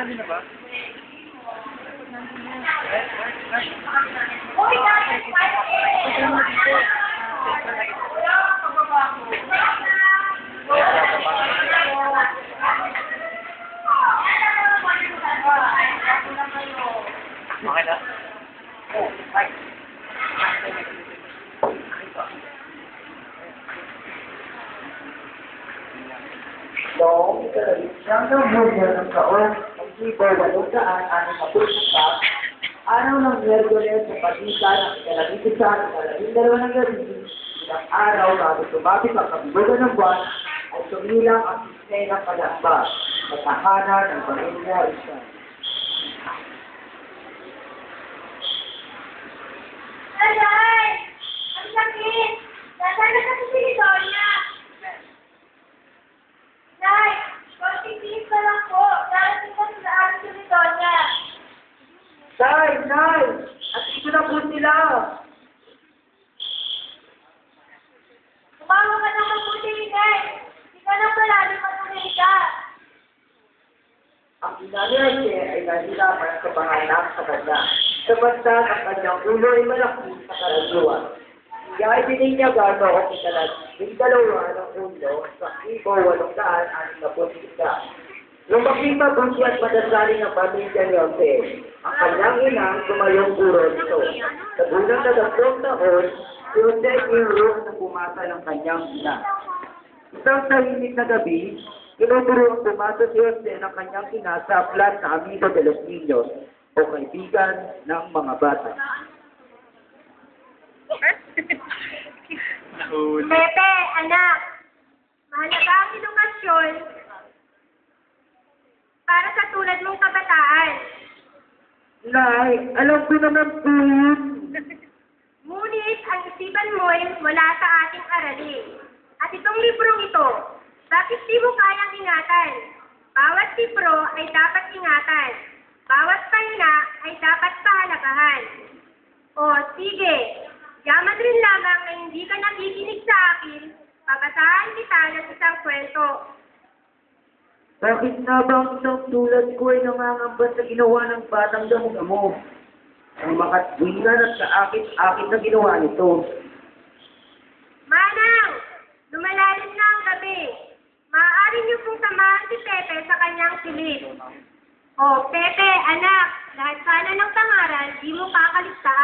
namin na ba? Okay na? Noong siyang Hulyo ng taon, ang Sibo 864, araw ng Miyerkules sa pagitan ng ika-11 at ika-12 ng gabi, ilang araw bago tumapit ang kabilugan ng buwan, ay tumilang ang sistema palakbas sa tahanan ng pamilya Rizal. Aray! Ang sakit! Nasaan na kasi si Donya? Nay! Konting tiis na lang po. Darating ko sa akin si Donya. Tay! Tay! At ito na po sila! Tumawa ka ng mabuti, Nay. Hindi ka na palalo matulita. Ang inanerte ay nahirapan sa panganak sa kanya. Samantan ang kanyang ulo ay malaki sa karayuan. Kaya ay bininyagan ako kinalag ng dalawa ng ulo sa Ibo 861. Nung makita po siya at madasaling ang pamilya ni Jose, ang kanyang inang tumayong guro nito. Sa bulang na 10 taon, si Jose yung na pumasa ng kanyang ina. Isang tahimik na gabi, tinuturo ang pumasok si Jose ng kanyang ina sa flat na Amigo de los Niños o kaibigan ng mga bata. Nahuli. Pepe, anak. Mahalaga ang edukasyon para sa tulad mong kabataan. Nay, alam ko naman po yun. Ngunit ang isipan mo'y wala sa ating aralin. At itong librong ito, bakit di mo kayang ingatan? Bawat libro ay dapat ingatan. Bawat paina ay dapat pahalagahan. O sige, yaman rin lamang na hindi ka nakikinig sa akin, papasahan kita ng isang kwento. Bakit na ba ang isang tulad ko ay nangangamba sa ginawa ng batang damo-damo? Ang makatwiran at sa akit na ginawa nito. Manang, lumalalim na ang gabi. Maaari niyo pong samahan si Pepe sa kanyang silid. O, Pepe, anak, lahat sana ng pangaral, di mo kakaligtaan.